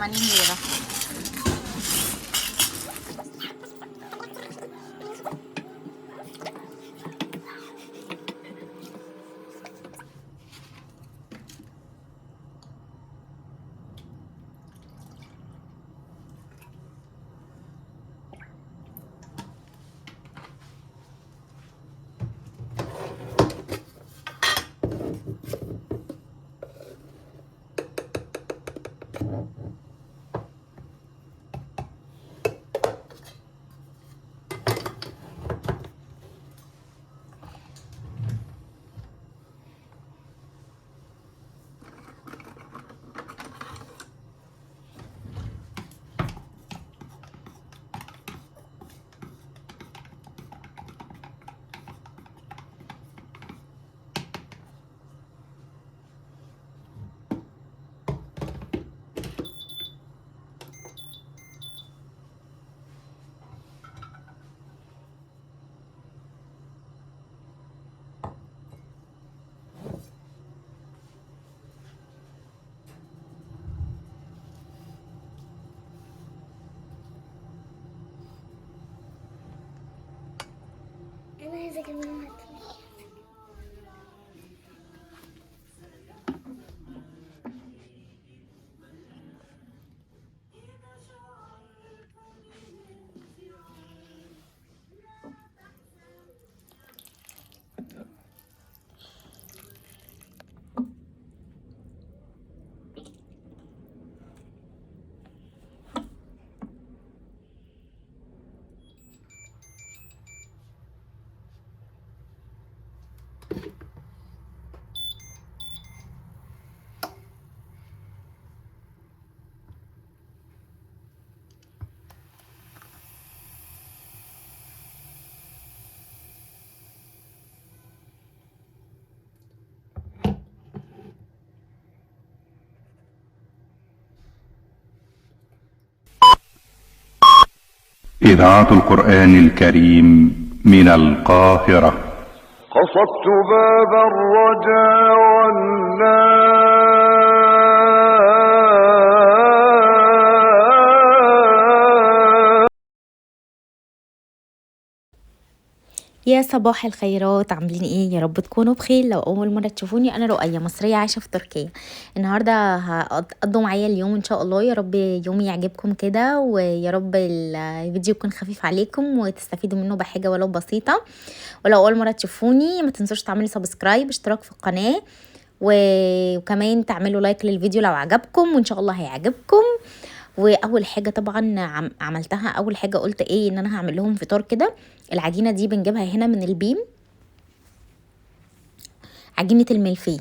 80 ليرة. انا عايزه كمان. إذاعة القرآن الكريم من القاهرة. قصدت باب الرجا يا صباح الخيرات، عاملين ايه؟ يا رب تكونوا بخير. لو اول مره تشوفوني، انا رؤية مصريه عايشه في تركيا. النهارده هقضوا معايا اليوم ان شاء الله. يا رب يومي يعجبكم كده، ويا رب الفيديو يكون خفيف عليكم وتستفيدوا منه بحاجه ولو بسيطه. ولو اول مره تشوفوني ما تنسوش تعملوا سبسكرايب، اشتراك في القناه، وكمان تعملوا لايك للفيديو لو عجبكم، وان شاء الله هيعجبكم. واول حاجه طبعا عملتها، اول حاجه قلت ايه، ان انا هعمل لهم فطار كده. العجينه دي بنجيبها هنا من البيم، عجينه الملفيه،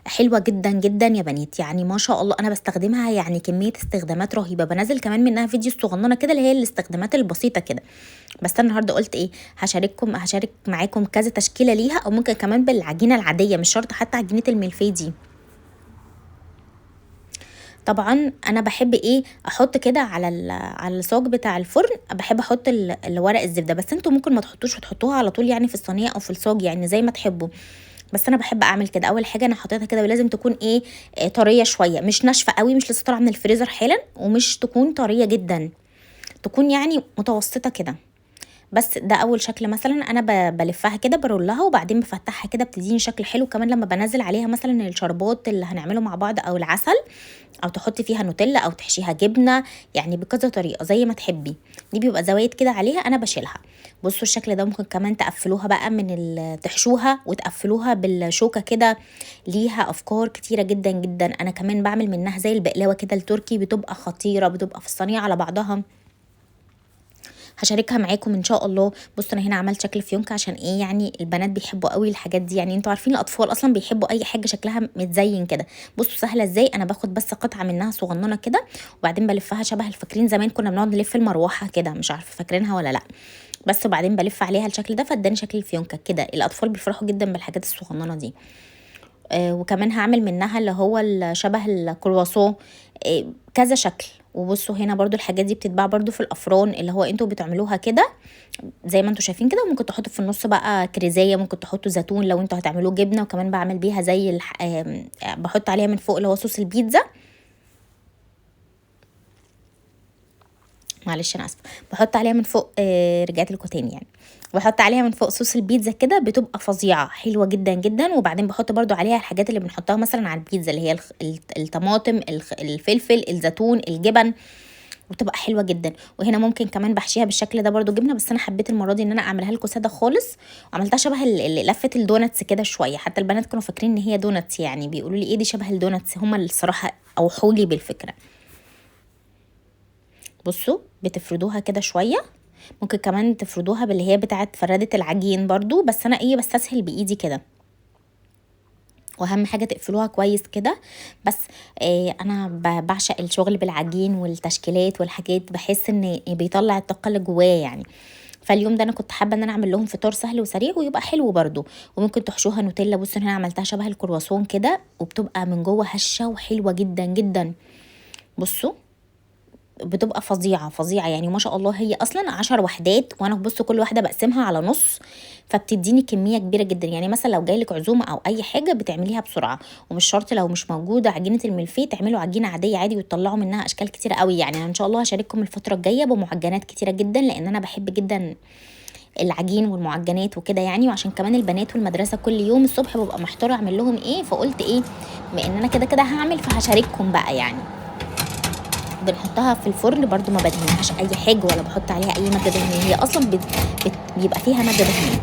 حلوه جدا جدا يا بنات، يعني ما شاء الله. انا بستخدمها يعني كميه استخدامات رهيبه، بنزل كمان منها فيديو صغننه كده اللي هي الاستخدامات البسيطه كده. بس انا النهارده قلت ايه، هشارك معاكم كذا تشكيله ليها، او ممكن كمان بالعجينه العاديه، مش شرط حتى عجينه الملفيه دي. طبعا انا بحب ايه، احط كده على الصاج بتاع الفرن، بحب احط الورق الزبده، بس انتوا ممكن ما تحطوش وتحطوها على طول يعني في الصينيه او في الصاج، يعني زي ما تحبوا. بس انا بحب اعمل كده. اول حاجه انا حطيتها كده، ولازم تكون ايه، طريه شويه، مش ناشفه قوي، مش لسه طالعه من الفريزر حالا، ومش تكون طريه جدا، تكون يعني متوسطه كده. بس ده اول شكل. مثلا انا بلفها كده، برولها، وبعدين بفتحها كده، بتديني شكل حلو. كمان لما بنزل عليها مثلا الشربات اللي هنعمله مع بعض او العسل، او تحطي فيها نوتيلا، او تحشيها جبنه، يعني بكذا طريقه زي ما تحبي. دي بيبقى زوايد كده عليها، انا بشيلها. بصوا الشكل ده. ممكن كمان تقفلوها بقى تحشوها وتقفلوها بالشوكه كده. ليها افكار كتيره جدا جدا. انا كمان بعمل منها زي البقلاوه كده التركي، بتبقى خطيره، بتبقى في الصينيه على بعضها. هشاركها معاكم ان شاء الله. بصوا انا هنا عملت شكل فيونكه، عشان ايه، يعني البنات بيحبوا قوي الحاجات دي، يعني انتوا عارفين الاطفال اصلا بيحبوا اي حاجه شكلها متزين كده. بصوا سهله ازاي. انا باخد بس قطعه منها صغننه كده، وبعدين بلفها شبه الفاكرين زمان كنا بنقعد نلف المروحه كده، مش عارفه فاكرينها ولا لا. بس وبعدين بلف عليها الشكل ده، فاداني شكل الفيونكه كده. الاطفال بيفرحوا جدا بالحاجات الصغننه دي. وكمان هعمل منها اللي هو شبه الكرواسون، كذا شكل. وبصوا هنا برضو الحاجات دي بتتباع برضو في الافران، اللي هو انتوا بتعملوها كده زي ما انتوا شايفين كده. وممكن تحطوا في النص بقى كريزيه، ممكن تحطوا زيتون لو انتوا هتعملوه جبنه. وكمان بعمل بيها زي بحط عليها من فوق اللي هو صوص البيتزا. معلش انا اسفه. بحط عليها من فوق رجعت لكم تاني يعني. بحط عليها من فوق صوص البيتزا كده، بتبقى فظيعه حلوه جدا جدا. وبعدين بحط برضو عليها الحاجات اللي بنحطها مثلا على البيتزا، اللي هي الطماطم، الفلفل، الزيتون، الجبن، وتبقى حلوه جدا. وهنا ممكن كمان بحشيها بالشكل ده برضو جبنه، بس انا حبيت المره دي ان انا اعملها لكم ساده خالص، وعملتها شبه لفه الدوناتس كده شويه. حتى البنات كانوا فاكرين ان هي دوناتس، يعني بيقولوا لي ايه دي شبه الدوناتس، هما الصراحه اوحولي بالفكره. بصوا بتفردوها كده شويه، ممكن كمان تفردوها باللي هي بتاعه فرادة العجين برضو، بس انا بستسهل بايدي كده. واهم حاجه تقفلوها كويس كده. بس انا بعشق الشغل بالعجين والتشكيلات والحاجات، بحس ان بيطلع الطاقه اللي جواه يعني. فاليوم ده انا كنت حابه ان انا اعمل لهم فطار سهل وسريع ويبقى حلو برضو. وممكن تحشوها نوتيلا. بصوا هنا عملتها شبه الكرواسون كده، وبتبقى من جوه هشه وحلوه جدا جدا. بصوا بتبقى فظيعه فظيعه يعني ما شاء الله. هي اصلا 10 وحدات، وانا بصوا كل واحده بقسمها على نص، فبتديني كميه كبيره جدا. يعني مثلا لو جايلك عزومه او اي حاجه بتعمليها بسرعه. ومش شرط لو مش موجوده عجينه الملفيه تعملوا عجينه عاديه عادي وتطلعوا منها اشكال كتيره قوي. يعني انا ان شاء الله هشارككم الفتره الجايه بمعجنات كتيره جدا، لان انا بحب جدا العجين والمعجنات وكده يعني. وعشان كمان البنات والمدرسه كل يوم الصبح ببقى محتاره اعمل لهم ايه، فقلت بما ان انا كده كده هعمل فهشارككم بقى يعني. بنحطها في الفرن برضو، ما بدهنهاش اي حاجه ولا بحط عليها اي ماده دهنيه، هي اصلا بيبقى فيها ماده دهنيه.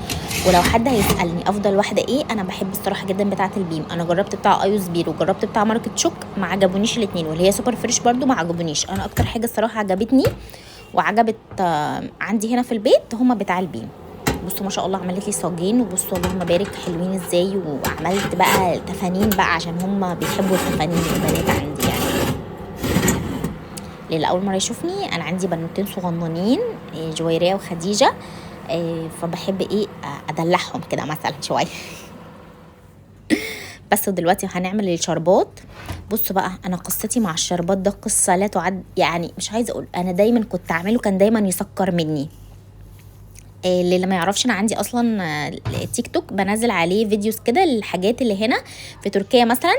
ولو حد هيسالني افضل واحده انا بحب الصراحه جدا بتاعه البيم. انا جربت بتاع ايوس بير وجربت بتاع ماركه شوك، ما عجبونيش الاثنين، واللي هي سوبر فريش برضو ما عجبونيش. انا اكتر حاجه الصراحه عجبتني وعجبت عندي هنا في البيت هما بتاع البيم. بصوا ما شاء الله عملت لي صاجين، وبصوا اللهم بارك حلوين ازاي. وعملت بقى تفانين بقى عشان هما بيحبوا التفانين البنات عندي يعني. اللي اول مره يشوفني، انا عندي بنوتين صغننين جويريه وخديجه، فبحب ادلعهم كده مثلا شويه. بس دلوقتي هنعمل الشربات. بصوا بقى انا قصتي مع الشربات ده قصه لا تعد يعني. مش عايزه اقول انا دايما كنت اعمله كان دايما يسكر مني. اللي ما يعرفش انا عندي اصلا تيك توك بنزل عليه فيديوز كده للحاجات اللي هنا في تركيا مثلا،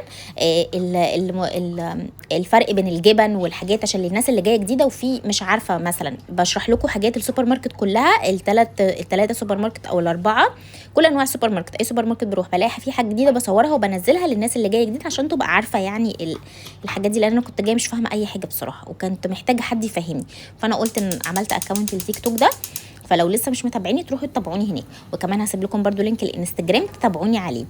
الفرق بين الجبن والحاجات عشان للناس اللي جايه جديده. وفي مش عارفه مثلا بشرح لكم حاجات السوبر ماركت كلها، الثلاثه سوبر ماركت او الاربعه، كل انواع السوبر ماركت. اي سوبر ماركت بروح بلاقي في حاجه جديده بصورها وبنزلها للناس اللي جايه جديد عشان تبقى عارفه يعني الحاجات دي، لان انا كنت جايه مش فاهمه اي حاجه بصراحه، وكنت محتاجه حد يفهمني. فانا قلت ان عملت اكونت التيك توك ده، فلو لسه مش متابعيني تروحوا تتابعوني هناك. وكمان هسيب لكم برضو لينك الانستجرام تتابعوني عليه.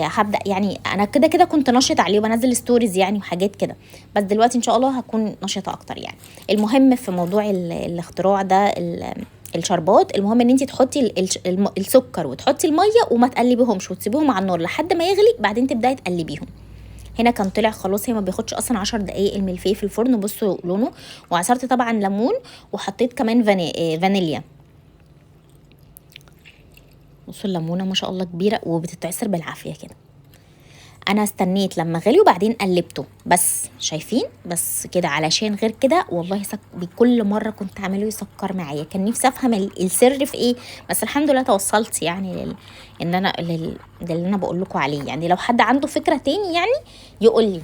هبدا يعني انا كده كده كنت نشط عليه وبنزل ستوريز يعني وحاجات كده، بس دلوقتي ان شاء الله هكون نشطه اكتر يعني. المهم في موضوع الاختراع ده الشربات، المهم ان انت تحطي السكر وتحطي الميه وما تقلبيهمش وتسيبيهم على النار لحد ما يغلي، بعدين تبداي تقلبيهم. هنا كان طلع خلاص، هي ما بياخدش اصلا 10 دقايق الملفيه في الفرن. بصوا لونه. وعصرت طبعا ليمون وحطيت كمان فانيليا. بصوا الليمونه ما شاء الله كبيره وبتتعصر بالعافيه كده. انا استنيت لما غلي وبعدين قلبته بس، شايفين بس كده، علشان غير كده والله بكل مره كنت اعمله يسكر معايا. كان نفسي افهم السر في ايه، بس الحمد لله توصلت يعني ان انا اللي انا بقول لكم عليه يعني. لو حد عنده فكره تاني يعني يقول لي،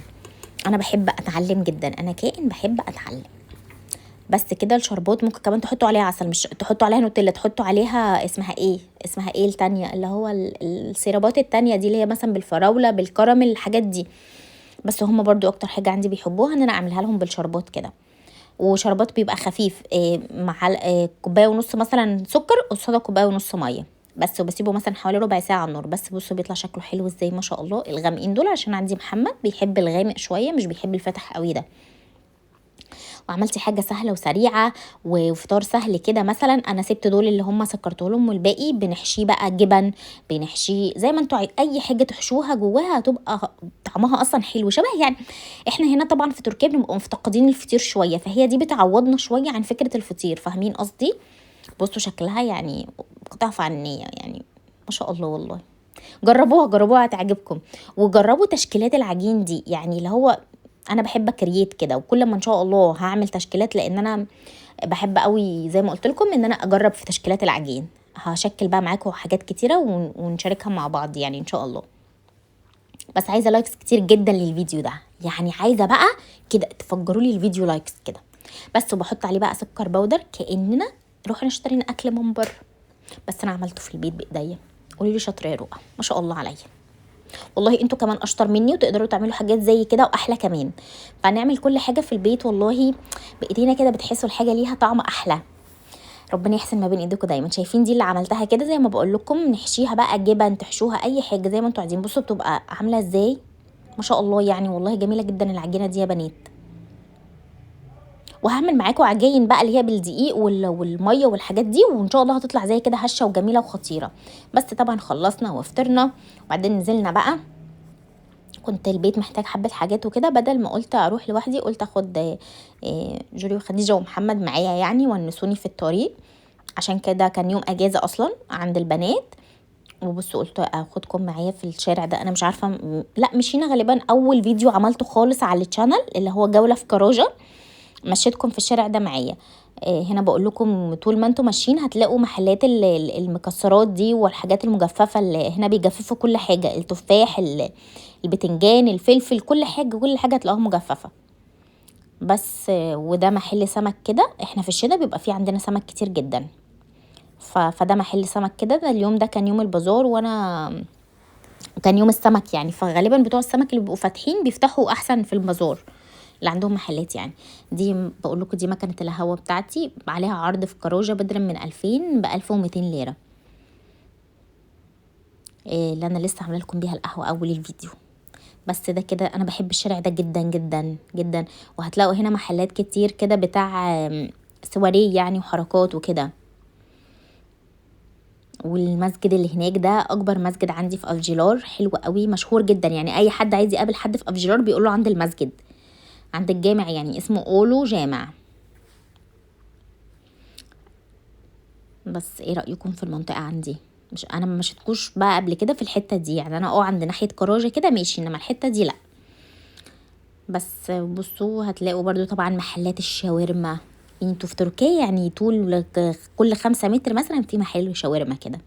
انا بحب اتعلم جدا، انا كائن بحب اتعلم. بس كده الشربات ممكن كمان تحطوا عليها عسل، مش تحطوا عليها نوتيلا، تحطوا عليها اسمها ايه التانية، اللي هو السيرابات التانية دي اللي هي مثلا بالفراولة بالكراميل الحاجات دي. بس هم برضو اكتر حاجة عندي بيحبوها ان انا اعملها لهم بالشربات كده. وشربات بيبقى خفيف مع كوباية ونص مثلا سكر قصاد كوباية ونص مية بس، وبسيبه مثلا حوالي ربع ساعة على النار. بس بصوا بيطلع شكله حلو ازاي ما شاء الله. الغامقين دول عشان عندي محمد بيحب الغامق شوية، مش بيحب الفاتح قوي ده. وعملتي حاجه سهله وسريعه وفطار سهل كده. مثلا انا سبت دول اللي هم سكرته لهم، والباقي بنحشيه بقى جبن، بنحشيه زي ما انتوا اي حاجه تحشوها جواها هتبقى طعمها اصلا حلو شبه يعني. احنا هنا طبعا في تركيا بنبقى مفتقدين الفطير شويه، فهي دي بتعوضنا شويه عن فكره الفطير، فاهمين قصدي؟ بصوا شكلها يعني قطع فنيه يعني ما شاء الله والله. جربوها هتعجبكم. وجربوا تشكيلات العجين دي يعني، اللي هو انا بحب اكريت كده، وكل ما ان شاء الله هعمل تشكيلات، لان انا بحب قوي زي ما قلت لكم ان انا اجرب في تشكيلات العجين. هشكل بقى معاكم حاجات كتيره ونشاركها مع بعض يعني ان شاء الله. بس عايزه لايكس كتير جدا للفيديو ده يعني، عايزه بقى كده تفجروا لي الفيديو لايكس كده. بس. وبحط عليه بقى سكر بودر كاننا رحنا اشترينا اكل من بره، بس انا عملته في البيت بايديا. قولي لي شاطره يا رؤى، ما شاء الله عليا. والله انتوا كمان اشطر مني وتقدروا تعملوا حاجات زي كده واحلى كمان. فنعمل كل حاجه في البيت والله بايدينا كده، بتحسوا الحاجه ليها طعم احلى. ربنا يحسن ما بين ايديكم دايما. شايفين دي اللي عملتها كده زي ما بقول لكم، نحشيها بقى جبن، تحشوها اي حاجه زي ما انتوا عايزين. بصوا بتبقى عامله ازاي، ما شاء الله يعني. والله جميله جدا العجينه دي يا بنات. وهعمل معاكم عجاين بقى اللي هي بالدقيق والميه والحاجات دي، وان شاء الله هتطلع زي كده هشه وجميله وخطيره. بس طبعا خلصنا وفطرنا وبعدين نزلنا بقى. كنت البيت محتاج حبه حاجات وكده، بدل ما قلت اروح لوحدي قلت اخد جوري وخديجه ومحمد معايا يعني، ونسوني في الطريق. عشان كده كان يوم اجازه اصلا عند البنات. وبصوا قلت اخدكم معايا في الشارع ده. انا مش عارفه لا مشينا غالبا اول فيديو عملته خالص على الشانل اللي هو جوله في كراجه، مشيتكم في الشارع ده معايا. هنا بقول لكم طول ما انتم ماشيين هتلاقوا محلات المكسرات دي والحاجات المجففه، اللي هنا بيجففوا كل حاجه، التفاح، البتنجان، الفلفل، كل حاجه هتلاقوها مجففه. بس وده محل سمك كده. احنا في الشتاء بيبقى فيه عندنا سمك كتير جدا. فده محل سمك كده. ده اليوم ده كان يوم البازار وانا كان يوم السمك يعني، فغالبا بتوع السمك اللي بيبقوا فاتحين بيفتحوا احسن في البازار اللي عندهم محلات يعني. دي بقول لكم دي مكنه القهوه بتاعتي، عليها عرض في كراجه بدلا من 2000 ب 1200 ليره. اللي انا لسه عامله لكم بيها القهوه اول الفيديو. بس ده كده انا بحب الشارع ده جدا جدا جدا. وهتلاقوا هنا محلات كتير كده بتاع سواريه يعني وحركات وكده. والمسجد اللي هناك ده اكبر مسجد عندي في افجيلار، حلو قوي، مشهور جدا يعني. اي حد عايز يقابل حد في افجيلار بيقول له عند المسجد، عند الجامع يعني، اسمه اولو جامع. بس ايه رايكم في المنطقه عندي؟ مش انا ما مشيتكوش بقى قبل كده في الحته دي يعني، انا عند ناحيه كراجه كده ماشي، انما الحته دي لا. بس بصوا هتلاقوا برضو طبعا محلات الشاورما. انتوا في تركيا يعني طول كل 5 متر مثلا في محل شاورما كده.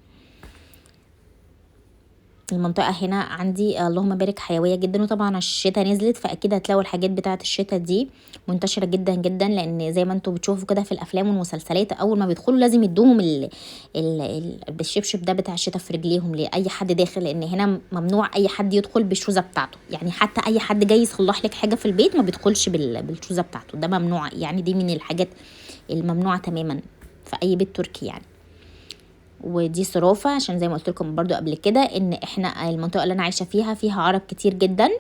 المنطقة هنا عندي اللهم بارك حيوية جدا. وطبعا الشتاء نزلت فأكيد هتلاقوا الحاجات بتاعة الشتاء دي منتشرة جدا جدا، لأن زي ما انتوا بتشوفوا كده في الأفلام والمسلسلات أول ما بيدخلوا لازم يدوهم بالشبشب ده بتاع الشتاء في رجليهم لأي حد داخل، لأن هنا ممنوع أي حد يدخل بالشوزة بتاعته يعني. حتى أي حد جاي يصلح لك حاجة في البيت ما بيدخلش بالشوزة بتاعته، ده ممنوع يعني. دي من الحاجات الممنوعة تماما في أي بيت تركي يعني. ودي صرافة عشان زي ما قلت لكم برضو قبل كده ان احنا المنطقة اللي انا عايشة فيها عرب كتير جدا،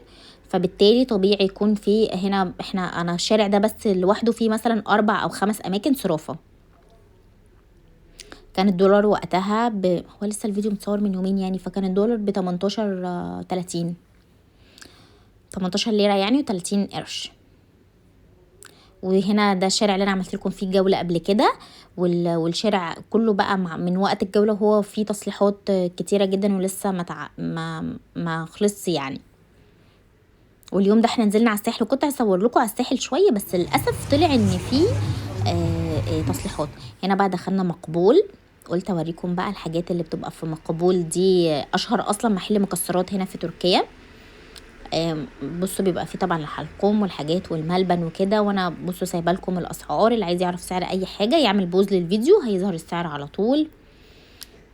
فبالتالي طبيعي يكون في هنا انا الشارع ده بس لوحده فيه مثلا 4 أو 5 اماكن صرافة. كان الدولار وقتها هو لسه الفيديو متصور من يومين يعني، فكان الدولار ب 18 ليرة يعني و30 قرش. وهنا ده الشارع اللي انا عملت لكم فيه جوله قبل كده. والشارع كله بقى من وقت الجوله وهو فيه تصليحات كتيره جدا ولسه ما خلصش يعني. واليوم ده احنا نزلنا على الساحل، وكنت هصور لكم على الساحل شويه بس للاسف طلع ان فيه تصليحات. هنا بقى دخلنا مقبول، قلت اوريكم بقى الحاجات اللي بتبقى في مقبول دي. اشهر اصلا محل مكسرات هنا في تركيا. بصوا بيبقى فيه طبعا الحلقوم والحاجات والملبن وكده. وانا بصوا سايبه لكم الاسعار، اللي عايز يعرف سعر اي حاجه يعمل بوز للفيديو هيظهر السعر على طول.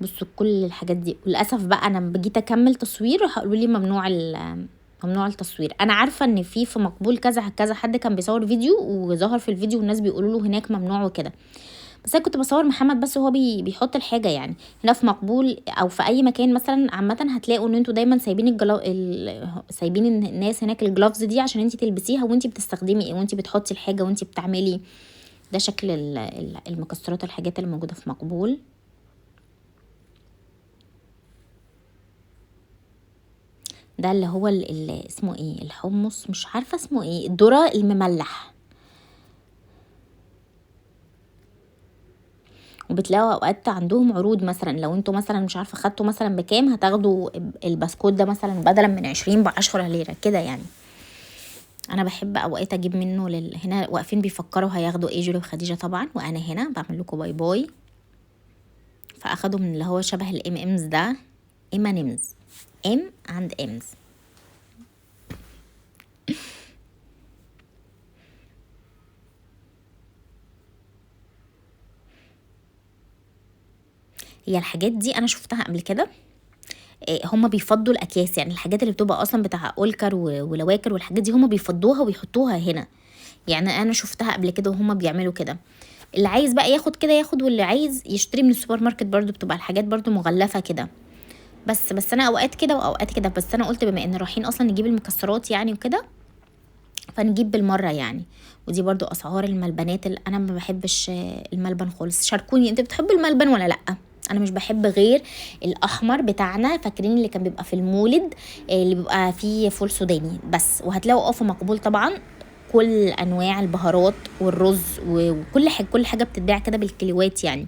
بصوا كل الحاجات دي. وللاسف بقى انا بجيت اكمل تصوير هقولوا لي ممنوع التصوير. انا عارفه ان في مقبول كذا حد كان بيصور فيديو وظهر في الفيديو والناس بيقولوا له هناك ممنوع وكده، بس انا كنت بصور محمد بس وهو بيحط الحاجه يعني. هنا في مقبول او في اي مكان مثلا عامه هتلاقوا ان انتوا دايما سايبين الناس هناك الجلافز دي عشان انتي تلبسيها وانتي بتستخدمي وانتي بتحطي الحاجه وانتي بتعملي. ده شكل المكسرات الحاجات اللي موجوده في مقبول. ده اللي هو اللي اسمه ايه، الحمص، مش عارفه اسمه ايه، الذره المملح. وبتلاقوا اوقات عندهم عروض، مثلا لو انتوا مثلا مش عارفه خدتوا مثلا بكام هتاخدوا البسكوت ده مثلا بدلا من 20 ب10 ليره كده يعني. انا بحب اوقات اجيب منه هنا واقفين بيفكروا هياخدوا ايه جولي وخديجه طبعا، وانا هنا بعمل لكم باي باي. فاخدوا من اللي هو شبه الام امز ده، امانيمز، ام عند امز. هي الحاجات دي انا شفتها قبل كده، هما بيفضوا الاكياس، يعني الحاجات اللي بتبقى اصلا بتاع اولكر ولواكر والحاجات دي هما بيفضوها ويحطوها هنا. يعني انا شفتها قبل كده وهما بيعملوا كده. اللي عايز بقى ياخد كده ياخد، واللي عايز يشتري من السوبر ماركت برضو بتبقى الحاجات برضو مغلفة كده. بس انا اوقات كده واوقات كده، بس انا قلت بما ان رايحين اصلا نجيب المكسرات يعني وكده فنجيب بالمرة يعني. ودي برضو اسعار الملبنات، اللي انا ما بحبش الملبن خالص. شاركوني انت بتحب الملبن ولا لا؟ انا مش بحب غير الاحمر بتاعنا، فاكرين اللي كان بيبقى في المولد اللي بيبقى فيه فول سوداني بس. وهتلاقوا في مقبول طبعا كل انواع البهارات والرز وكل حاجه، كل حاجه بتتباع كده بالكيلوات يعني،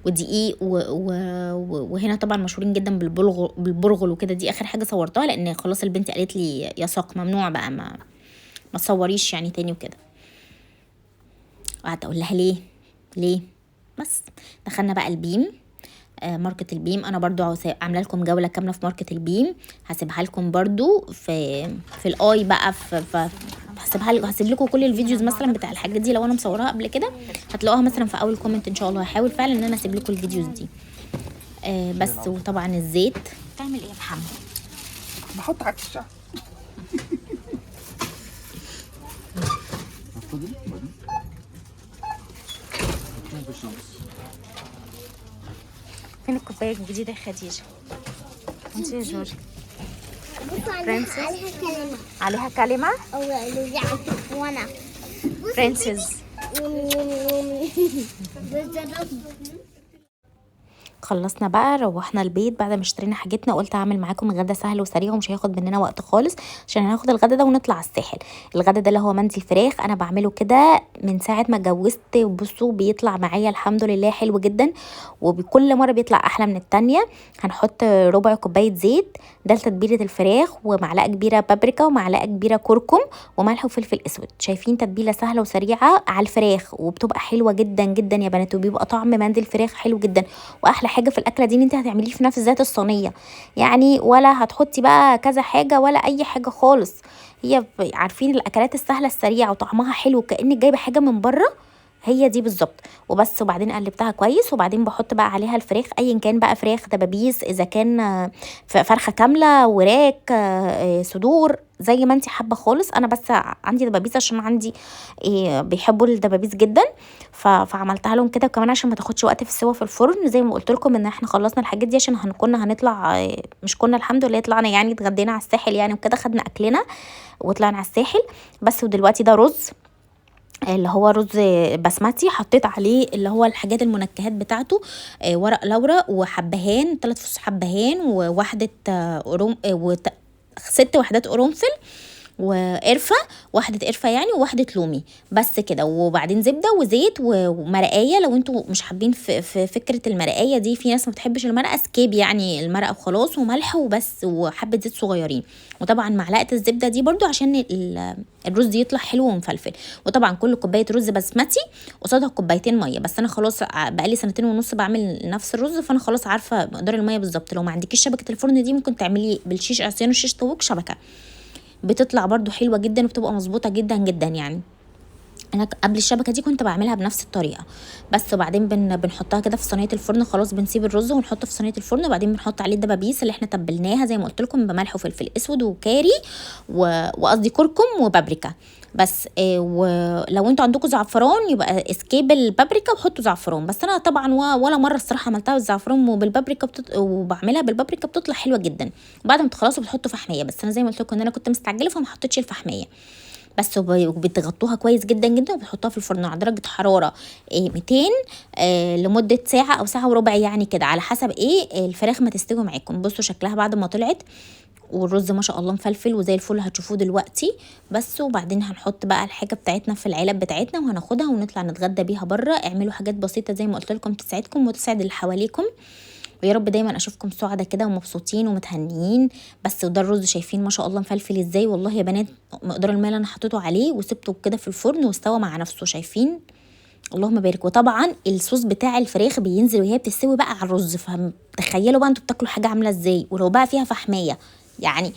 ودقيق وهنا طبعا مشهورين جدا بالبرغل وكده. دي اخر حاجه صورتها لان خلاص البنت قالت لي يا ساق ممنوع بقى، ما تصوريش يعني تاني وكده. قعدت اقول لها ليه. بس دخلنا بقى البيم، ماركت البيم. انا برضو عامله لكم جوله كامله في ماركت البيم، هسيبها لكم برضو في الاي بقى هسيب لكم كل الفيديوز مثلا بتاع الحاجات دي لو انا مصورها قبل كده، هتلاقوها مثلا في اول كومنت ان شاء الله. هحاول فعلا ان انا اسيب لكم الفيديوز دي. بس وطبعا الزيت. تعمل ايه يا محمد؟ بحط عكس الشعر. فين الكوبايه الجديده يا خديجه؟ انت يا جورج بص عليها كلمة. عليها كلمه أو اللي زعلت وأنا برنسز. خلصنا بقى، روحنا البيت بعد ما اشترينا حاجتنا. قلت اعمل معاكم غدا سهل وسريع ومش هياخد مننا وقت خالص، عشان هناخد الغدا ده ونطلع على الساحل. الغدا ده اللي هو مندي الفراخ، انا بعمله كده من ساعه ما اتجوزت، وبصوا بيطلع معايا الحمد لله حلو جدا، وبكل مره بيطلع احلى من التانية. هنحط ربع كوبايه زيت، ده لتتبيله الفراخ، ومعلقه كبيره بابريكا، ومعلقه كبيره كركم، وملح وفلفل اسود. شايفين تتبيله سهله وسريعه على الفراخ، وبتبقى حلوه جدا جدا يا بنات، وبيبقى طعم مندي الفراخ حلو جدا. واحلى حاجه في الاكله دي ان انت هتعمليه في نفس ذات الصينيه يعني، ولا هتحطي بقى كذا حاجه ولا اي حاجه خالص. هي عارفين الاكلات السهله السريعه وطعمها حلو كانك جايبه حاجه من بره، هي دي بالظبط. وبس، وبعدين قلبتها كويس، وبعدين بحط بقى عليها الفراخ ايا كان بقى، فراخ دبابيس، اذا كان فرخه كامله، وراك، صدور، زي ما انت حابه خالص. انا بس عندي دبابيس عشان عندي بيحبوا الدبابيس جدا، فعملتها لهم كده. وكمان عشان ما تاخدش وقت في السوا في الفرن، زي ما قلت لكم ان احنا خلصنا الحاجات دي عشان كنا هنطلع، مش كنا الحمد لله طلعنا يعني، اتغدينا على الساحل يعني وكده، خدنا اكلنا وطلعنا على الساحل بس. ودلوقتي ده رز اللي هو رز بسمتي، حطيت عليه اللي هو الحاجات المنكهات بتاعته، ورق لورا وحبهان، 3 فصوص حبهان، وواحدة 6 وحدات قرنفل، وقرفه، واحده قرفه يعني، وواحده لومي، بس كده. وبعدين زبده وزيت ومرقايه. لو انتوا مش حابين في فكره المرقايه دي، في ناس ما بتحبش المرقه، سكيب يعني المرقه وخلاص، وملح وبس، وحبه زيت صغيرين. وطبعا معلقه الزبده دي برضو عشان الرز يطلع حلو ومفلفل. وطبعا كل كوبايه رز بسمتي قصادها كوبايتين ميه. بس انا خلاص بقالي 2.5 سنين بعمل نفس الرز، فانا خلاص عارفه مقدار الميه بالظبط. لو ما عندكيش شبكه الفرن دي، ممكن تعملي بالشيش عصيان وشيش طاووق شبكه، بتطلع برضو حلوه جدا وبتبقى مظبوطه جدا جدا يعني. انا قبل الشبكه دي كنت بعملها بنفس الطريقه بس. وبعدين بنحطها كده في صينيه الفرن، خلاص بنسيب الرز ونحطه في صينيه الفرن، وبعدين بنحط عليه الدبابيس اللي احنا تبلناها زي ما قلت لكم بملح وفلفل اسود وكاري وقصدي كركم وبابريكا بس. ولو انتوا عندكم زعفران يبقى اسكيب البابريكا وحطوا زعفران. بس انا طبعا ولا مره الصراحه عملتها بالزعفران وبالبابريكا وبعملها بالبابريكا بتطلع حلوه جدا. بعد ما تخلصوا بتحطوا فحميه، بس انا زي ما قلت لكم ان انا كنت مستعجله فما حطيتش الفحميه بس. وبتغطوها كويس جدا جدا، وبتحطوها في الفرن على درجه حراره 200 لمده ساعه او ساعه وربع يعني كده، على حسب الفراخ ما تستوي معاكم. بصوا شكلها بعد ما طلعت، والرز ما شاء الله مفلفل وزي الفل، هتشوفوه دلوقتي بس. وبعدين هنحط بقى الحاجه بتاعتنا في العلب بتاعتنا، وهناخدها ونطلع نتغدى بيها بره. اعملوا حاجات بسيطه زي ما قلت لكم تساعدكم وتساعد اللي حواليكم، ويا رب دايما اشوفكم سعداء كده ومبسوطين ومتهنيين بس. وده الرز شايفين ما شاء الله مفلفل ازاي، والله يا بنات مقدار الماء اللي انا حطيته عليه وسبته كده في الفرن واستوى مع نفسه، شايفين اللهم بارك. وطبعا الصوص بتاع الفراخ بينزل وهي بتستوي بقى على الرز، فتخيلوا بقى انتوا بتاكلوا حاجه عامله ازاي، ولو بقى فيها فحميه يعني.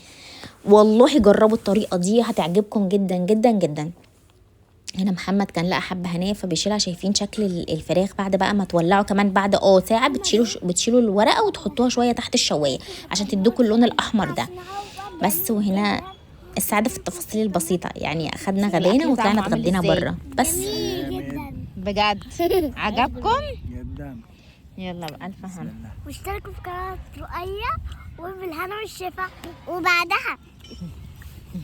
والله جربوا الطريقه دي هتعجبكم جدا جدا جدا. هنا محمد كان لقى حبه هنيه فبيشيلها. شايفين شكل الفراخ بعد بقى ما تولعوا كمان بعد ساعه بتشيلوا الورقه وتحطوها شويه تحت الشوايه عشان تدوكوا اللون الاحمر ده بس. وهنا السعاده في التفاصيل البسيطه، يعني اخدنا غدانا وطلعنا اتغدينا بره بس. بجد عجبكم جدا. يلا بألف هنا. واشتركوا في قناة رؤية وبالهنا والشفا. وبعدها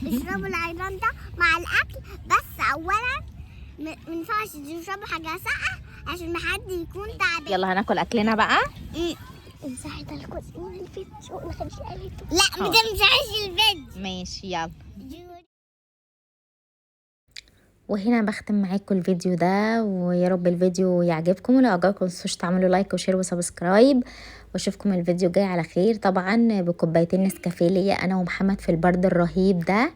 اشربوا العيران ده مع الأكل. بس أولا منفعش تشربوا حاجة ساقعة عشان محد يكون تعبان. يلا هناكل أكلنا بقى. امسحي ده الجزء من الفيديو ما كانش قالته. لا ما تمسحيش الفيديو. ماشي يلا. وهنا بختم معاكم الفيديو ده، ويا رب الفيديو يعجبكم، ولو عجبكم متنسوش تعملوا لايك وشير وسبسكرايب، واشوفكم الفيديو الجاي على خير طبعا بكوبايتين نسكافيه ليا انا ومحمد في البرد الرهيب ده.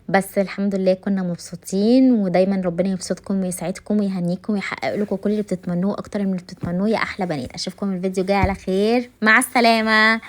بس الحمد لله كنا مبسوطين، ودايما ربنا يبسطكم ويسعدكم ويهنيكم ويحقق لكم كل اللي بتتمنوه اكتر من اللي بتتمنوه يا احلى بنات. اشوفكم الفيديو الجاي على خير، مع السلامه.